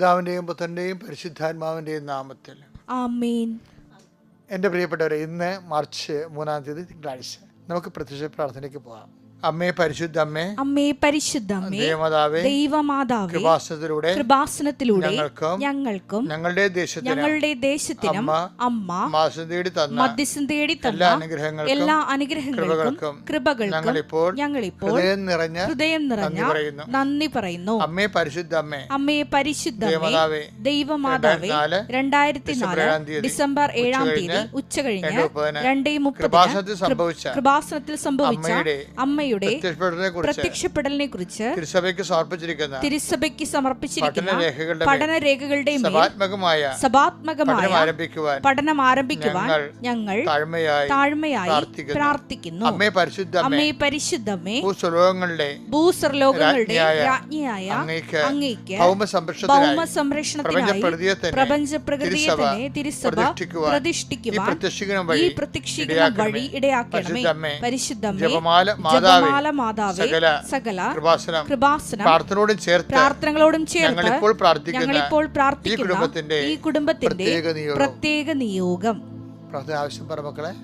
പിതാവിൻ്റെയും പുത്രൻ്റെയും പരിശുദ്ധാത്മാവിൻ്റെയും നാമത്തിൽ ആമേൻ. എൻ്റെ പ്രിയപ്പെട്ടവരെ, ഇന്ന് മാർച്ച് 3 തിങ്കളാഴ്ച. നമുക്ക് പ്രത്യക്ഷ പ്രാർത്ഥനയ്ക്ക് പോകാം. അമ്മേ പരിശുദ്ധ അമ്മേ, അമ്മേ പരിശുദ്ധ അമ്മേ, ദേവമാതാവേ, ദൈവമാതാവേ, കൃപാസനത്തിലൂടെ ഞങ്ങൾക്കും ഞങ്ങളുടെ ദേശത്തിനും അമ്മ മധ്യസ്ഥം തേടി തന്ന എല്ലാ അനുഗ്രഹങ്ങൾക്കും കൃപകൾക്കും ഞങ്ങളിപ്പോൾ ഹൃദയം നിറഞ്ഞ നന്ദി പറയുന്നു. അമ്മേ പരിശുദ്ധ അമ്മേ, അമ്മേ പരിശുദ്ധ അമ്മേ, ദൈവമാതാവേ, 2004 ഡിസംബർ 7 ഉച്ചകഴിഞ്ഞ് 2:30 കൃപാസനത്തിൽ സംഭവിച്ച അമ്മയുടെ പ്രത്യക്ഷപ്പെടലിനെ കുറിച്ച് തിരുസഭയ്ക്ക് സമർപ്പിച്ചിരിക്കുന്ന പഠനരേഖകളുടെ സഭാത്മകമായ പഠനം ആരംഭിക്കുവാൻ ഞങ്ങൾ താഴ്മയായി പ്രാർത്ഥിക്കുന്നു. അമ്മേ പരിശുദ്ധമേ, ഭൂസ്വർലോകങ്ങളുടെ രാജ്ഞിയായ അങ്ങേക്ക് ഭൗമസംരക്ഷണത്തിനായി പ്രപഞ്ചപ്രകൃതിയെ തന്നെ തിരുസഭ പ്രതിഷ്ഠിക്കുവാൻ ഈ പ്രത്യക്ഷീകരണം വഴി ഇടയാക്കണമേ. പരിശുദ്ധമേ, മാതാവേ, സകല കൃപാസനം പ്രാർത്ഥനകളോടും ചേർത്ത് ഞങ്ങളിപ്പോൾ പ്രാർത്ഥിക്കുന്ന ഈ കുടുംബത്തിന്റെ പ്രത്യേക നിയോഗം. പ്രാർത്ഥന ആവശ്യം പറ മക്കളെ.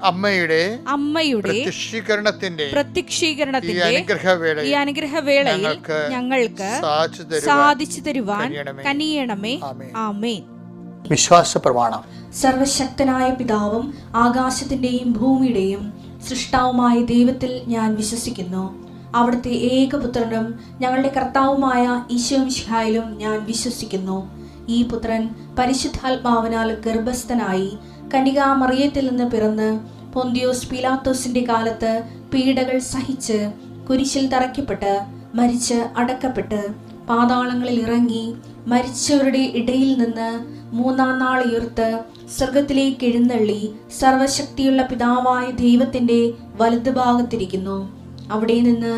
അമ്മയുടെ പ്രത്യക്ഷീകരണത്തിന്റെ ഈ അനുഗ്രഹവേളയിൽ ഞങ്ങൾക്ക് സാധിച്ചു തരുവാൻ കനിയണമേ. ആമേൻ. വിശ്വാസ പ്രമാണം. സർവശക്തനായ പിതാവും ആകാശത്തിന്റെയും ഭൂമിയുടെയും സൃഷ്ടാവുമായ ദൈവത്തിൽ ഞാൻ വിശ്വസിക്കുന്നു. അവിടുത്തെ ഏകപുത്രനും ഞങ്ങളുടെ കർത്താവുമായ ഈശോ മിശിഹായിലും ഞാൻ വിശ്വസിക്കുന്നു. ഈ പുത്രൻ പരിശുദ്ധാത്മാവിനാൽ ഗർഭസ്ഥനായി കന്യകാമറിയത്തിൽ നിന്ന് പിറന്ന് പൊന്തിയോസ് പീലാത്തോസിന്റെ കാലത്ത് പീഡകൾ സഹിച്ച് കുരിശിൽ തറയ്ക്കപ്പെട്ട് മരിച്ച് അടക്കപ്പെട്ട് പാതാളങ്ങളിൽ ഇറങ്ങി മരിച്ചവരുടെ ഇടയിൽ നിന്ന് 3-ാം നാൾ ഉയർത്ത് സ്വർഗത്തിലേക്ക് എഴുന്നള്ളി സർവശക്തിയുള്ള പിതാവായ ദൈവത്തിന്റെ വലതുഭാഗത്തിരിക്കുന്നു. അവിടെ നിന്ന്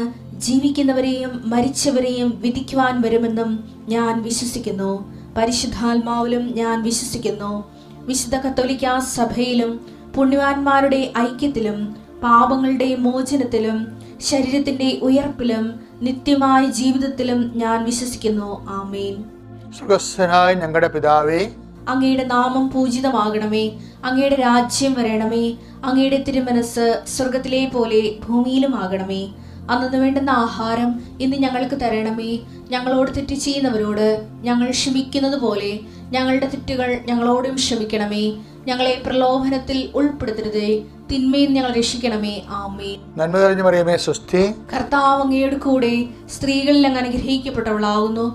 ജീവിക്കുന്നവരെയും മരിച്ചവരെയും വിധിക്കുവാൻ വരുമെന്നും ഞാൻ വിശ്വസിക്കുന്നു. പരിശുദ്ധാത്മാവിലും ഞാൻ വിശ്വസിക്കുന്നു. വിശുദ്ധ കത്തോലിക്കാ സഭയിലും പുണ്യവാന്മാരുടെ ഐക്യത്തിലും പാപങ്ങളുടെ മോചനത്തിലും ശരീരത്തിന്റെ ഉയർപ്പിലും നിത്യമായ ജീവിതത്തിലും ഞാൻ വിശ്വസിക്കുന്നു. ആമേൻ. സ്വർഗ്ഗസ്ഥനായ ഞങ്ങളുടെ പിതാവേ, അങ്ങയുടെ നാമം പൂജിതമാകണമേ. അങ്ങയുടെ രാജ്യം വരണമേ. അങ്ങയുടെ തിരുമനസ് സ്വർഗത്തിലെ പോലെ ഭൂമിയിലും ആകണമേ. അന്നു വേണ്ടുന്ന ആഹാരം ഇന്ന് ഞങ്ങൾക്ക് തരണമേ. ഞങ്ങളോട് തെറ്റ് ചെയ്യുന്നവരോട് ഞങ്ങൾ ക്ഷമിക്കുന്നത് പോലെ ഞങ്ങളുടെ തെറ്റുകൾ ഞങ്ങളോടും ക്ഷമിക്കണമേ. ഞങ്ങളെ പ്രലോഭനത്തിൽ ഉൾപ്പെടുത്തരുതേ, തിന്മയിൽ ഞങ്ങൾ രക്ഷിക്കണമേ. ആമേൻ. നന്മ നിറഞ്ഞ മറിയമേ, സ്വസ്തി. കർത്താവ് അങ്ങയുടെ കൂടെ സ്ത്രീകളിൽ അങ്ങ് അനുഗ്രഹിക്കപ്പെട്ടവളാകുന്നു.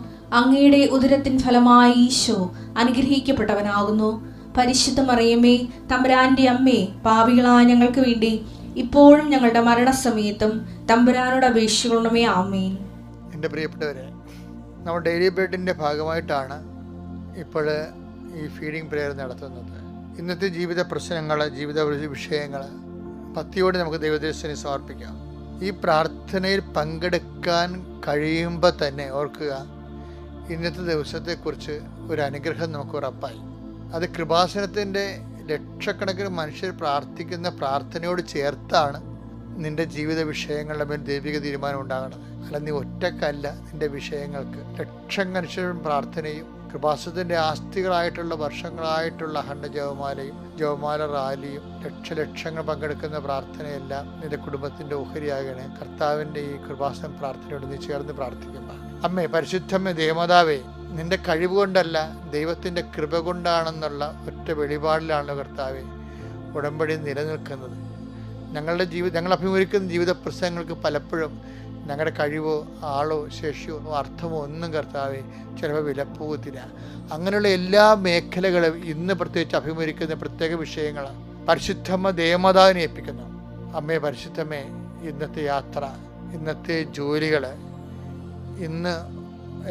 അങ്ങയുടെ ഉദരത്തിൻ ഫലമായി ഈശോ അനുഗ്രഹിക്കപ്പെട്ടവനാകുന്നു. പരിശുദ്ധ മറിയമേ, തമ്പുരാന്റെ അമ്മേ, പാപികളായ ഞങ്ങൾക്ക് വേണ്ടി ഇപ്പോഴും ഞങ്ങളുടെ മരണസമയത്തും തമ്പുരാനോട് അപേക്ഷിക്കണമേ. ആമേൻ. എൻ്റെ പ്രിയപ്പെട്ടവരെ, നമ്മൾ ഡെയിലി ബ്രെഡിൻ്റെ ഭാഗമായിട്ടാണ് ഇപ്പോൾ ഈ ഫീഡിംഗ് പ്രെയർ നടത്തുന്നത്. ഇന്നത്തെ ജീവിത പ്രശ്നങ്ങൾ, ജീവിത വിഷയങ്ങൾ ഭക്തിയോടെ നമുക്ക് ദൈവദേശത്തിന് സമർപ്പിക്കാം. ഈ പ്രാർത്ഥനയിൽ പങ്കെടുക്കാൻ കഴിയുമ്പോൾ തന്നെ ഓർക്കുക, ഇന്നത്തെ ദിവസത്തെക്കുറിച്ച് ഒരു അനുഗ്രഹം നമുക്ക് ഉറപ്പായി. അത് കൃപാസനത്തിൻ്റെ ലക്ഷക്കണക്കിന് മനുഷ്യർ പ്രാർത്ഥിക്കുന്ന പ്രാർത്ഥനയോട് ചേർത്താണ് നിന്റെ ജീവിത വിഷയങ്ങളുടെ മേൽ ദൈവിക തീരുമാനം ഉണ്ടാകുന്നത്. അല്ല, നീ ഒറ്റക്കല്ല. നിന്റെ വിഷയങ്ങൾക്ക് ലക്ഷക്കണക്കിന് പ്രാർത്ഥനയും കൃപാസനത്തിൻ്റെ ആസ്തികളായിട്ടുള്ള വർഷങ്ങളായിട്ടുള്ള അഖണ്ഡ ജപമാലയും ജപമാല റാലിയും ലക്ഷങ്ങൾ പങ്കെടുക്കുന്ന പ്രാർത്ഥനയെല്ലാം നിന്റെ കുടുംബത്തിൻ്റെ ഓഹരിയാകണേ. കർത്താവിൻ്റെ ഈ കൃപാസന പ്രാർത്ഥനയോട് നീ ചേർന്ന് പ്രാർത്ഥിക്കുമ്പോൾ, അമ്മേ പരിശുദ്ധമ്മേ, ദേവമാതാവേ, നിന്റെ കഴിവുകൊണ്ടല്ല ദൈവത്തിൻ്റെ കൃപ കൊണ്ടാണെന്നുള്ള ഒറ്റ വെളിപാടിലാണ് കർത്താവെ ഉടമ്പടി നിലനിൽക്കുന്നത്. ഞങ്ങൾ അഭിമുഖീകരിക്കുന്ന ജീവിത പ്രശ്നങ്ങൾക്ക് പലപ്പോഴും ഞങ്ങളുടെ കഴിവോ ആളോ ശേഷിയോ അർത്ഥമോ ഒന്നും കർത്താവെ ചിലപ്പോൾ വിലപ്പോകത്തില്ല. അങ്ങനെയുള്ള എല്ലാ മേഖലകളും ഇന്ന് പ്രത്യേകിച്ച് അഭിമുഖീകരിക്കുന്ന പ്രത്യേക വിഷയങ്ങളാണ്. പരിശുദ്ധമ്മ ദേവമാതാവിനെ ഏൽപ്പിക്കുന്നു. അമ്മേ പരിശുദ്ധമ്മേ, ഇന്നത്തെ യാത്ര, ഇന്നത്തെ ജോലികൾ, ഇന്ന്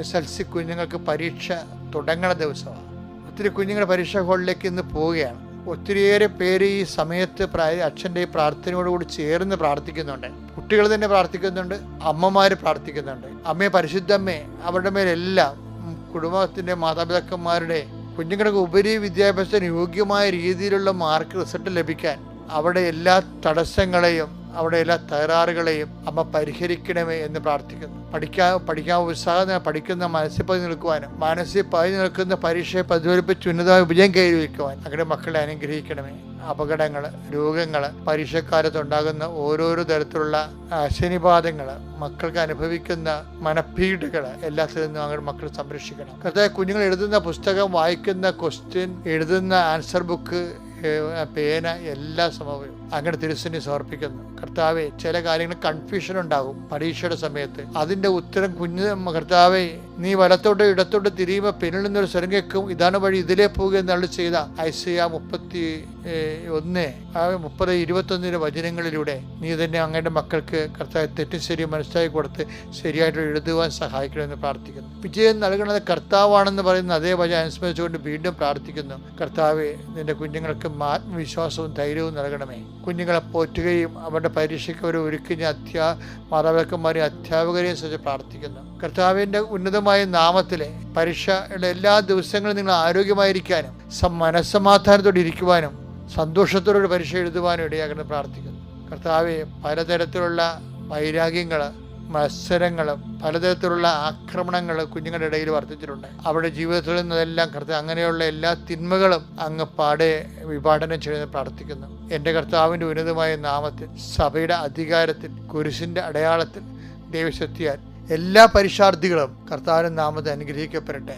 SLC കുഞ്ഞുങ്ങൾക്ക് പരീക്ഷ തുടങ്ങണ ദിവസമാണ്. ഒത്തിരി കുഞ്ഞുങ്ങൾ പരീക്ഷാ ഹാളിലേക്ക് ഇന്ന് പോവുകയാണ്. ഒത്തിരിയേറെ പേര് ഈ സമയത്ത് അച്ഛൻ്റെ ഈ പ്രാർത്ഥനയോടുകൂടി ചേർന്ന് പ്രാർത്ഥിക്കുന്നുണ്ട്. കുട്ടികൾ തന്നെ പ്രാർത്ഥിക്കുന്നുണ്ട്, അമ്മമാർ പ്രാർത്ഥിക്കുന്നുണ്ട്. അമ്മയെ, പരിശുദ്ധമ്മേ, അവരുടെ മേലെല്ലാം കുടുംബത്തിൻ്റെ മാതാപിതാക്കന്മാരുടെ കുഞ്ഞുങ്ങൾക്ക് ഉപരി വിദ്യാഭ്യാസത്തിന് യോഗ്യമായ രീതിയിലുള്ള മാർക്ക് റിസൾട്ട് ലഭിക്കാൻ അവിടെ എല്ലാ തടസ്സങ്ങളെയും അവിടെ എല്ലാ തകരാറുകളെയും അമ്മ പരിഹരിക്കണമേ എന്ന് പ്രാർത്ഥിക്കുന്നു. പഠിക്കാൻ ഉത്സാഹം പഠിക്കുന്ന മനസ്സിൽ പതി നിൽക്കുവാനും മാനസിക പതി നിൽക്കുന്ന പരീക്ഷയെ പ്രതിഫലിപ്പിച്ച് ഉന്നതമായ വിജയം കൈവരിക്കുവാൻ അങ്ങനെ മക്കളെ അനുഗ്രഹിക്കണമേ. അപകടങ്ങൾ, രോഗങ്ങൾ, പരീക്ഷക്കാലത്തുണ്ടാകുന്ന ഓരോരോ തരത്തിലുള്ള ശനിപാതങ്ങൾ, മക്കൾക്ക് അനുഭവിക്കുന്ന മനപ്പീഡകൾ എല്ലാത്തിൽ നിന്നും അങ്ങനെ മക്കൾ സംരക്ഷിക്കണം. കർത്താവേ, കുഞ്ഞുങ്ങൾ എഴുതുന്ന പുസ്തകം, വായിക്കുന്ന ക്വസ്റ്റ്യൻ, എഴുതുന്ന ആൻസർ ബുക്ക്, പേന, എല്ലാ സമയവും അങ്ങനെ തിരുസന്നിധി സമർപ്പിക്കുന്നു. കർത്താവെ, ചില കാര്യങ്ങൾ കൺഫ്യൂഷൻ ഉണ്ടാകും പരീക്ഷയുടെ സമയത്ത്. അതിൻ്റെ ഉത്തരം കർത്താവെ, നീ വലത്തോട്ടോ ഇടത്തോട്ടോ തിരിയുമ്പോൾ പിന്നിൽ നിന്നൊരു സ്വരം കേൾക്കും, ഇതാണ് വഴി, ഇതിലേ പോകുക എന്നരുളി ചെയ്ത ഐസയ്യാ 30:21 വചനങ്ങളിലൂടെ നീ തന്നെ അങ്ങയുടെ മക്കൾക്ക് കർത്താവ് തെറ്റും ശരിയും മനസ്സിലാക്കി കൊടുത്ത് ശരിയായിട്ട് എഴുതുവാൻ സഹായിക്കണമെന്ന് പ്രാർത്ഥിക്കുന്നു. വിജയം നൽകുന്നത് കർത്താവാണെന്ന് പറയുന്ന അതേ വചനം അനുസ്മരിച്ചുകൊണ്ട് വീണ്ടും പ്രാർത്ഥിക്കുന്നു. കർത്താവെ, നിന്റെ കുഞ്ഞുങ്ങൾക്ക് ആത്മവിശ്വാസവും ധൈര്യവും നൽകണമേ. കുഞ്ഞുങ്ങളെ പോറ്റുകയും അവരുടെ പരീക്ഷയ്ക്ക് അവരെ ഒരുക്കുന്ന മാതാപിതാക്കന്മാരെയും അധ്യാപകരെയും കുറിച്ച് പ്രാർത്ഥിക്കുന്നു. കർത്താവിൻ്റെ ഉന്നതമായ നാമത്തിലെ പരീക്ഷയുടെ എല്ലാ ദിവസങ്ങളും നിങ്ങൾ ആരോഗ്യമായിരിക്കാനും മനസ്സമാധാനത്തോടെ ഇരിക്കുവാനും സന്തോഷത്തോടെ പരീക്ഷ എഴുതുവാനും ഇടയാക്കണം പ്രാർത്ഥിക്കുന്നു. കർത്താവെ, പലതരത്തിലുള്ള വൈരാഗ്യങ്ങൾ, മത്സരങ്ങളും പലതരത്തിലുള്ള ആക്രമണങ്ങൾ കുഞ്ഞുങ്ങളുടെ ഇടയിൽ വർദ്ധിച്ചിട്ടുണ്ട്. അവരുടെ ജീവിതത്തിൽ നിന്നെല്ലാം കർത്താവ് അങ്ങനെയുള്ള എല്ലാ തിന്മകളും അങ്ങ് പാടെ വിഭാടനം ചെയ്യുന്നത് പ്രാർത്ഥിക്കുന്നു. എൻ്റെ കർത്താവിൻ്റെ ഉന്നതമായ നാമത്തിൽ, സഭയുടെ അധികാരത്തിൽ, കുരിശിൻ്റെ അടയാളത്തിൽ, ദൈവശക്തിയാൽ എല്ലാ പരീക്ഷാർത്ഥികളും കർത്താവിൻ്റെ നാമത്തിൽ അനുഗ്രഹിക്കപ്പെടട്ടെ.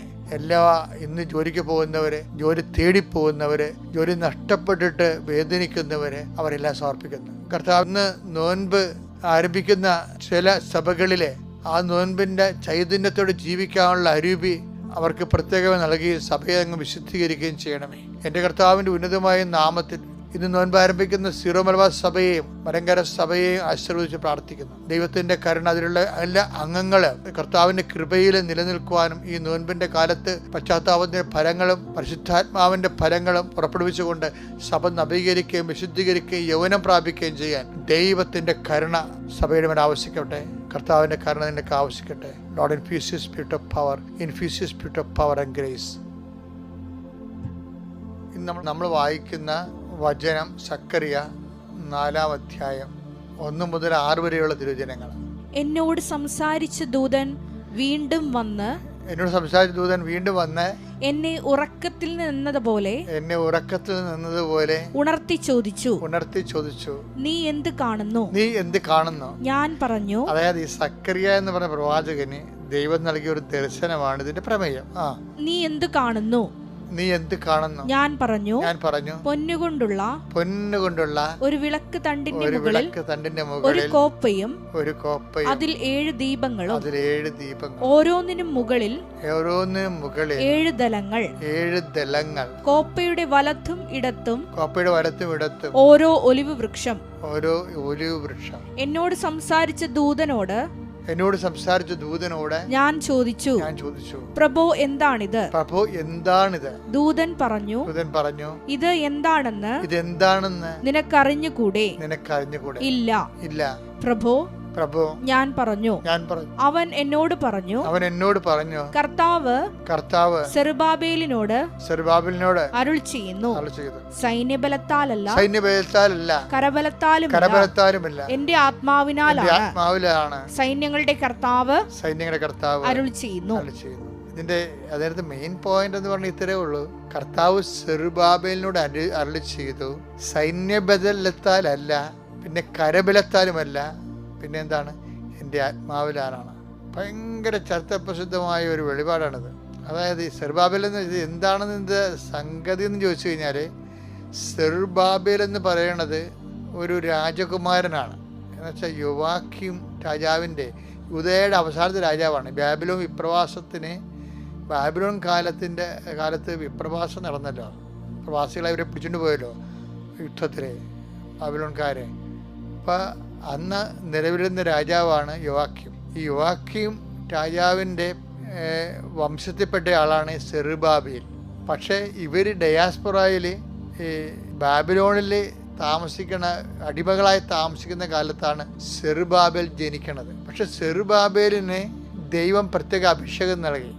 ഇന്ന് ജോലിക്ക് പോകുന്നവര്, ജോലി തേടിപ്പോകുന്നവര്, ജോലി നഷ്ടപ്പെട്ടിട്ട് വേദനിക്കുന്നവര്, അവരെല്ലാം സമർപ്പിക്കുന്നു. കർത്താവിന് നോൻപ് ആരംഭിക്കുന്ന ചില സഭകളിലെ ആ നോൻപിൻ്റെ ചൈതന്യത്തോടെ ജീവിക്കാനുള്ള അരൂപി അവർക്ക് പ്രത്യേകമായി നൽകുകയും സഭയെ അങ്ങ് വിശുദ്ധീകരിക്കുകയും ചെയ്യണമേ. എൻ്റെ കർത്താവിൻ്റെ ഉന്നതമായ നാമത്തിൽ ഇന്ന് നോൻപ് ആരംഭിക്കുന്ന സീറോ മലബാർ സഭയെയും മലങ്കര സഭയെയും ആശീർവദിച്ച് പ്രാർത്ഥിക്കുന്നു. ദൈവത്തിൻ്റെ കരുണ, അതിലുള്ള എല്ലാ അംഗങ്ങള് കർത്താവിൻ്റെ കൃപയിൽ നിലനിൽക്കുവാനും ഈ നോൻപിൻ്റെ കാലത്ത് പശ്ചാത്താപത്തിൻ്റെ ഫലങ്ങളും പരിശുദ്ധാത്മാവിൻ്റെ ഫലങ്ങളും പുറപ്പെടുവിച്ചുകൊണ്ട് സഭ നവീകരിക്കുകയും വിശുദ്ധീകരിക്കുകയും യൗവനം പ്രാപിക്കുകയും ചെയ്യാൻ ദൈവത്തിൻ്റെ കരുണ സഭയുടെ മേൽ ആവശ്യിക്കട്ടെ. കർത്താവിൻ്റെ കരുണ നിനക്ക് ആവശ്യിക്കട്ടെ. Lord, infuse your spirit of power, infuse your spirit of power and grace. ഇന്ന് നമ്മൾ വായിക്കുന്ന വചനം സക്കറിയ 4-ാം അധ്യായം 1 മുതൽ 6 വരെയുള്ള തിരുവചനങ്ങൾ. എന്നോട് സംസാരിച്ച ദൂതൻ വീണ്ടും വന്ന് എന്നെ ഉറക്കത്തിൽ നിന്നതുപോലെ ഉണർത്തി ചോദിച്ചു, നീ എന്ത് കാണുന്നു? ഞാൻ പറഞ്ഞു. അതായത് ഈ സക്കറിയ എന്ന് പറഞ്ഞ പ്രവാചകന് ദൈവം നൽകിയ ഒരു ദർശനമാണ് ഇതിന്റെ പ്രമേയം. നീ എന്ത് കാണുന്നു? ഞാൻ പറഞ്ഞു, പൊന്നുകൊണ്ടുള്ള ഒരു വിളക്ക് തണ്ടിന്റെ മുകളിൽ ഒരു കോപ്പയും അതിൽ 7 ദീപങ്ങളും ഓരോന്നിനും മുകളിൽ 7 ദലങ്ങൾ കോപ്പയുടെ വലത്തും ഇടത്തും ഓരോ ഒലിവ് വൃക്ഷം. എന്നോട് സംസാരിച്ച ദൂതനോട് ഞാൻ ചോദിച്ചു, പ്രഭോ എന്താണിത്? ദൂതൻ പറഞ്ഞു, ഇത് എന്താണെന്ന് നിനക്കറിഞ്ഞുകൂടെ? ഇല്ല പ്രഭോ. ഞാൻ പറഞ്ഞു. അവൻ എന്നോട് പറഞ്ഞു, കർത്താവ് സെറുബാബേലിനോട് അരുൾ ചെയ്യുന്നു, സൈന്യബലത്താലല്ല കരബലത്താലുമല്ല, എന്റെ ആത്മാവിനാലാണ് സൈന്യങ്ങളുടെ കർത്താവ് അരുൾ ചെയ്യുന്നു. ഇതിന്റെ അതായത് മെയിൻ പോയിന്റ് എന്ന് പറഞ്ഞാൽ ഇത്രേ ഉള്ളൂ. കർത്താവ് സെറുബാബേലിനോട് അരുളി ചെയ്തു, സൈന്യബലത്താലല്ല, പിന്നെ കരബലത്താലുമല്ല, പിന്നെ എന്താണ്? എൻ്റെ ആത്മാവിലാണ്. ഭയങ്കര ചരിത്രപ്രസിദ്ധമായ ഒരു വെളിപാടാണിത്. അതായത് ഈ സെറുബാബേൽ എന്ന് ഇത് എന്താണെന്ന് ഇത് സംഗതി എന്ന് ചോദിച്ചു കഴിഞ്ഞാൽ, സെറുബാബേൽ എന്ന് പറയുന്നത് ഒരു രാജകുമാരനാണ്. എന്നുവെച്ചാൽ യോവാഖീം രാജാവിൻ്റെ, യൂദയയുടെ അവസാനത്തെ രാജാവാണ്. ബാബിലോൺ കാലത്ത് വിപ്രവാസം നടന്നല്ലോ. പ്രവാസികളെ അവരെ പിടിച്ചുകൊണ്ട് പോയല്ലോ യുദ്ധത്തിൽ ബാബിലോൺകാരെ. അപ്പം അന്ന് നിലവിലിരുന്ന രാജാവാണ് യോവാഖീം. ഈ യോവാഖീം രാജാവിൻ്റെ വംശത്തിൽപ്പെട്ട ആളാണ് സെറുബാബേൽ. പക്ഷേ ഇവർ ഡയാസ്പൊറയിൽ ബാബിലോണിൽ താമസിക്കുന്ന അടിമകളായി താമസിക്കുന്ന കാലത്താണ് സെറുബാബേൽ ജനിക്കണത്. പക്ഷെ സെറുബാബേലിന് ദൈവം പ്രത്യേക അഭിഷേകം നൽകി.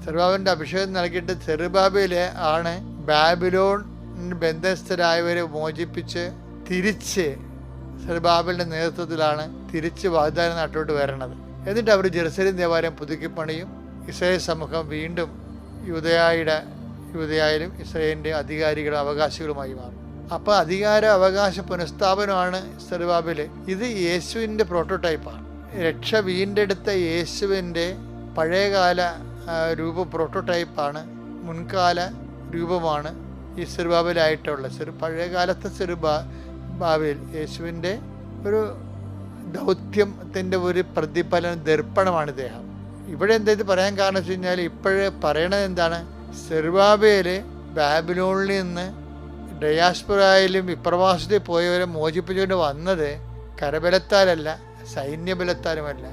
സെറുബാബേലിൻ്റെ അഭിഷേകം നൽകിയിട്ട് സെറുബാബേല് ആണ് ബാബിലോൺ ബന്ധസ്ഥരായവരെ മോചിപ്പിച്ച് തിരിച്ച് സെറുബാബേലിൻ്റെ നേതൃത്വത്തിലാണ് തിരിച്ച് വാഗ്ദാന നാട്ടിലോട്ട് വരണത്. എന്നിട്ട് അവർ ജെറുസലേം ദേവാലയം പുതുക്കി പണിയും. ഇസ്രായേൽ സമൂഹം വീണ്ടും യൂദയായാലും ഇസ്രായേലിൻ്റെ അധികാരികളും അവകാശികളുമായി മാറും. അപ്പോൾ അധികാര അവകാശ പുനഃസ്ഥാപനമാണ് സെറുബാബേൽ. ഇത് യേശുവിൻ്റെ പ്രോട്ടോടൈപ്പാണ്. രക്ഷ വീണ്ടെടുത്ത യേശുവിൻ്റെ പഴയകാല പ്രോട്ടോടൈപ്പാണ്, മുൻകാല രൂപമാണ് ഈ സെറുബാബേലായിട്ടുള്ളത്. പഴയകാലത്തെ സെറുബാബേൽ യേശുവിൻ്റെ ഒരു ദൗത്യത്തിൻ്റെ ഒരു പ്രതിഫലനം, ദർപ്പണമാണ് ഇദ്ദേഹം. ഇവിടെ എന്താ ഇത് പറയാൻ കാരണം വെച്ച് കഴിഞ്ഞാൽ ഇപ്പോഴേ പറയണത് എന്താണ്? സെറുബാബേൽ ബാബിലോണിൽ നിന്ന് ഡയാസ്പൊറയിലും വിപ്രവാസത്തിൽ പോയവരെ മോചിപ്പിച്ചുകൊണ്ട് വന്നത് കരബലത്താലല്ല, സൈന്യബലത്താലുമല്ല,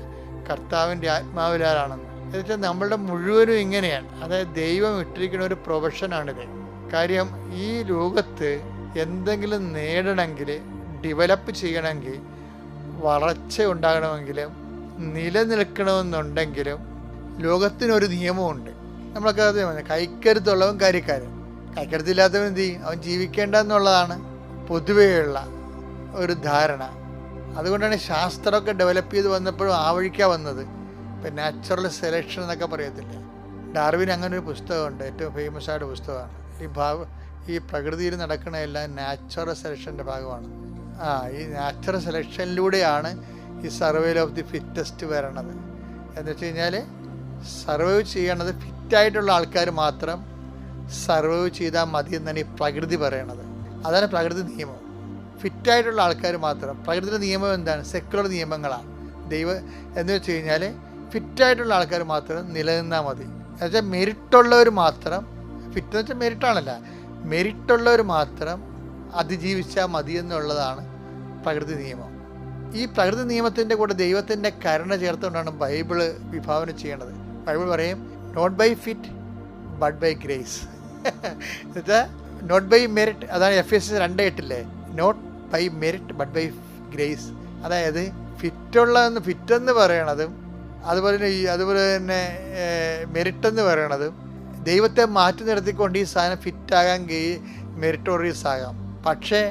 കർത്താവിൻ്റെ ആത്മാവിലാണെന്ന്. എന്നുവെച്ചാൽ നമ്മളുടെ മുഴുവനും ഇങ്ങനെയാണ്. അതായത് ദൈവം ഇട്ടിരിക്കുന്ന ഒരു പ്രൊഫഷനാണിത്. കാര്യം ഈ ലോകത്ത് എന്തെങ്കിലും നേടണമെങ്കിൽ, ഡെവലപ്പ് ചെയ്യണമെങ്കിൽ, വളർച്ച ഉണ്ടാകണമെങ്കിലും, നിലനിൽക്കണമെന്നുണ്ടെങ്കിലും ലോകത്തിനൊരു നിയമമുണ്ട്. നമ്മളൊക്കെ അത് കൈക്കരുത്തുള്ളവൻ കാര്യക്കാരൻ, കൈക്കരുത്തില്ലാത്തവൻ എന്ത് ചെയ്യും? അവൻ ജീവിക്കേണ്ട എന്നുള്ളതാണ് പൊതുവെയുള്ള ഒരു ധാരണ. അതുകൊണ്ടാണ് ശാസ്ത്രമൊക്കെ ഡെവലപ്പ് ചെയ്ത് വന്നപ്പോഴും ആ വഴിക്കാണ് വന്നത്. ഇപ്പം നാച്ചുറൽ സെലക്ഷൻ എന്നൊക്കെ പറയത്തില്ലേ, ഡാർവിൻ അങ്ങനെ ഒരു പുസ്തകമുണ്ട്, ഏറ്റവും ഫേമസ് ആയിട്ട് പുസ്തകമാണ്. ഈ പ്രകൃതിയിൽ നടക്കുന്ന എല്ലാം നാച്ചുറൽ സെലക്ഷൻ്റെ ഭാഗമാണ്. ഈ നാച്ചുറൽ സെലക്ഷനിലൂടെയാണ് ഈ സർവൈവൽ ഓഫ് ദി ഫിറ്റസ്റ്റ് വരണത്. എന്ന് വെച്ച് കഴിഞ്ഞാൽ സർവൈവ് ചെയ്യണത് ഫിറ്റായിട്ടുള്ള ആൾക്കാർ മാത്രം സർവൈവ് ചെയ്താൽ മതി എന്നാണ് ഈ പ്രകൃതി പറയണത്. അതാണ് പ്രകൃതി നിയമം. ഫിറ്റായിട്ടുള്ള ആൾക്കാർ മാത്രം. പ്രകൃതിയുടെ നിയമം എന്താണ്? സെക്കുലർ നിയമങ്ങളാണ്. എന്ന് വെച്ച് കഴിഞ്ഞാൽ ഫിറ്റായിട്ടുള്ള ആൾക്കാർ മാത്രം നിലനിന്നാൽ മതി. എന്നുവെച്ചാൽ മെരിറ്റുള്ളവർ മാത്രം, ഫിറ്റ് എന്ന് വെച്ചാൽ മെരിറ്റാണല്ല, മെരിറ്റുള്ളവർ മാത്രം അതിജീവിച്ചാൽ മതി എന്നുള്ളതാണ് പ്രകൃതി നിയമം. ഈ പ്രകൃതി നിയമത്തിൻ്റെ കൂടെ ദൈവത്തിൻ്റെ കരുണ ചേർത്തുകൊണ്ടാണ് ബൈബിള് വിഭാവനം ചെയ്യേണ്ടത്. ബൈബിൾ പറയും not by fit but by grace. എന്നുവെച്ചാൽ നോട്ട് ബൈ മെറിറ്റ്, അതാണ് Ephesians 2:8 not by merit but by grace. അതായത് ഫിറ്റെന്ന് പറയണതും അതുപോലെ തന്നെ മെറിറ്റ് എന്ന് പറയണതും ദൈവത്തെ മാറ്റി നിർത്തിക്കൊണ്ട് ഈ സാധനം ഫിറ്റാകാൻ മെറിറ്റോറിയസ് ആകാം. പക്ഷേ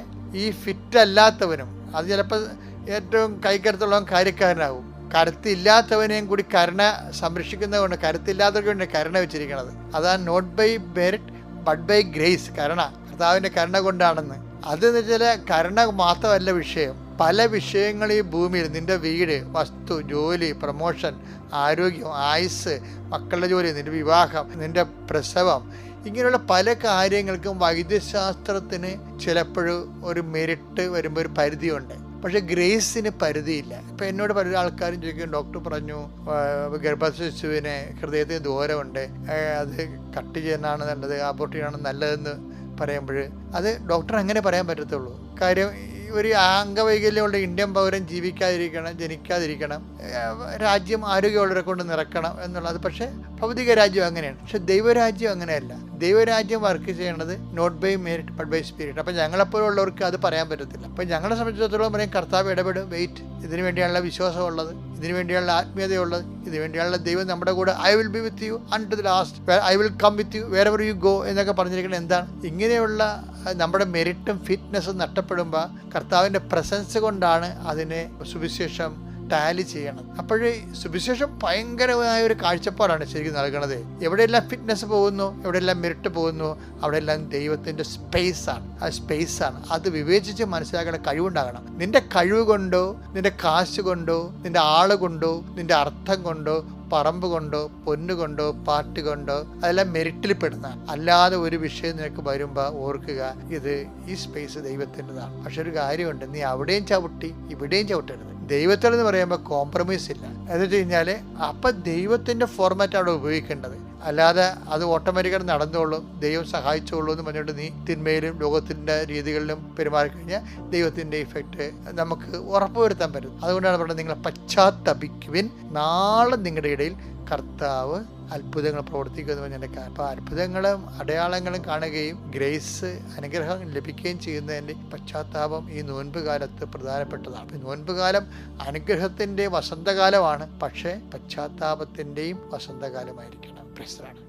ഈ ഫിറ്റ് അല്ലാത്തവനും അത് ചിലപ്പോൾ ഏറ്റവും കൈക്കരുത്തുള്ളവൻ കാര്യക്കാരനാകും. കരുത്തില്ലാത്തവനെയും കൂടി കരുണ സംരക്ഷിക്കുന്നത് കൊണ്ട്, കരുത്തില്ലാത്തവർക്ക് വേണ്ടി കരുണ വെച്ചിരിക്കുന്നത്. അതാണ് not by merit but by grace. കർത്താവിൻ്റെ കരുണ കൊണ്ടാണെന്ന്. അതെന്ന് വെച്ചാൽ കരുണ മാത്രമല്ല വിഷയം. പല വിഷയങ്ങൾ ഈ ഭൂമിയിൽ, നിൻ്റെ വീട്, വസ്തു, ജോലി, പ്രമോഷൻ, ആരോഗ്യം, ആയുസ്, മക്കളുടെ ജോലി, നിൻ്റെ വിവാഹം, നിൻ്റെ പ്രസവം, ഇങ്ങനെയുള്ള പല കാര്യങ്ങൾക്കും വൈദ്യശാസ്ത്രത്തിന് ചിലപ്പോഴും ഒരു മെറിറ്റ് വരുമ്പോൾ ഒരു പരിധിയുണ്ട്. പക്ഷേ ഗ്രേസിന് പരിധിയില്ല. ഇപ്പം എന്നോട് പല ആൾക്കാരും ചോദിക്കും, ഡോക്ടർ പറഞ്ഞു ഗർഭശിശുവിന് ഹൃദയത്തിന് ദൂരമുണ്ട്, അത് കട്ട് ചെയ്യാനാണ് നല്ലത്, അബോർട്ട് ചെയ്യാനാണ് നല്ലതെന്ന് പറയുമ്പോൾ അത് ഡോക്ടർ അങ്ങനെ പറയാൻ പറ്റത്തുള്ളൂ. കാര്യം ഒരു അംഗവൈകല്യമുള്ള ഇന്ത്യൻ പൗരൻ ജനിക്കാതിരിക്കണം, രാജ്യം ആരോഗ്യമുള്ളവരെ കൊണ്ട് നിറക്കണം എന്നുള്ളത്. പക്ഷേ ഭൗതിക രാജ്യം അങ്ങനെയാണ്. പക്ഷെ ദൈവരാജ്യം അങ്ങനെയല്ല. ദൈവരാജ്യം വർക്ക് ചെയ്യണത് not by merit but by spirit. അപ്പം ഞങ്ങളെപ്പോലുള്ളവർക്ക് അത് പറയാൻ പറ്റത്തില്ല. അപ്പം ഞങ്ങളെ സംബന്ധിച്ചിടത്തോളം പറയും കർത്താവ് ഇടപെടും, വെയിറ്റ്, ഇതിനു വേണ്ടിയുള്ള വിശ്വാസമുള്ളത്, ഇതിനു വേണ്ടിയുള്ള ആത്മീയതയുള്ളത്, ഇതിനു വേണ്ടിയുള്ള ദൈവം നമ്മുടെ കൂടെ, I will be with you unto the last, I will come with you wherever you go എന്നൊക്കെ പറഞ്ഞിരിക്കുന്നത് എന്താണ്? ഇങ്ങനെയുള്ള നമ്മുടെ മെറിറ്റും ഫിറ്റ്നസ്സും നഷ്ടപ്പെടുമ്പോൾ കർത്താവിൻ്റെ പ്രസൻസ് കൊണ്ടാണ് അതിനെ സുവിശേഷം ടാലി ചെയ്യണം. അപ്പോഴേ സുവിശേഷം ഭയങ്കരമായ ഒരു കാഴ്ചപ്പാടാണ് ശരിക്കും നൽകണത്. എവിടെയെല്ലാം ഫിറ്റ്നസ് പോകുന്നു, എവിടെയെല്ലാം മെറിറ്റ് പോകുന്നു, അവിടെയെല്ലാം ദൈവത്തിൻ്റെ സ്പേസാണ്. ആ സ്പേസാണ്. അത് വിവേചിച്ച് മനസ്സിലാക്കേണ്ട കഴിവുണ്ടാകണം. നിന്റെ കഴിവ് കൊണ്ടോ, നിന്റെ കാശ് കൊണ്ടോ, നിന്റെ ആള് കൊണ്ടോ, നിന്റെ അർത്ഥം കൊണ്ടോ, പറമ്പ് കൊണ്ടോ, പൊന്നുകൊണ്ടോ, പാട്ട് കൊണ്ടോ, അതെല്ലാം മെറിറ്റിൽ പെടുന്ന. അല്ലാതെ ഒരു വിഷയം നിനക്ക് വരുമ്പോൾ ഓർക്കുക, ഈ സ്പേസ് ദൈവത്തിൻ്റെതാണ്. പക്ഷെ ഒരു കാര്യമുണ്ട്, നീ അവിടെയും ചവിട്ടി ഇവിടെയും ചവിട്ടരുത്. ദൈവത്തിൽ എന്ന് പറയുമ്പോൾ കോംപ്രമൈസ് ഇല്ല. എന്ന് വെച്ച് കഴിഞ്ഞാൽ അപ്പം ദൈവത്തിൻ്റെ ഫോർമാറ്റാണ് ഉപയോഗിക്കേണ്ടത്. അല്ലാതെ അത് ഓട്ടോമാറ്റിക്കായിട്ട് നടന്നോളും, ദൈവം സഹായിച്ചോളൂ എന്ന് പറഞ്ഞുകൊണ്ട് നീ തിന്മയിലും ലോകത്തിൻ്റെ രീതികളിലും പെരുമാറിക്കഴിഞ്ഞാൽ ദൈവത്തിൻ്റെ ഇഫക്റ്റ് നമുക്ക് ഉറപ്പുവരുത്താൻ പറ്റും. അതുകൊണ്ടാണ് പറയുന്നത്, നിങ്ങൾ പശ്ചാത്തപിക്കുവിൻ, നാളെ നിങ്ങളുടെ ഇടയിൽ കർത്താവ് അത്ഭുതങ്ങൾ പ്രവർത്തിക്കുമെന്ന് പറഞ്ഞതിൻ്റെ കാരണം. അപ്പോൾ അത്ഭുതങ്ങളും അടയാളങ്ങളും കാണുകയും ഗ്രേസ് അനുഗ്രഹം ലഭിക്കുകയും ചെയ്യുന്നതിൻ്റെ പശ്ചാത്താപം ഈ നോൻപ് കാലത്ത് പ്രധാനപ്പെട്ടതാണ്. നോൻപ് കാലം അനുഗ്രഹത്തിൻ്റെ വസന്തകാലമാണ്, പക്ഷേ പശ്ചാത്താപത്തിൻ്റെയും വസന്തകാലമായിരിക്കണം. പ്രശ്നമാണ്.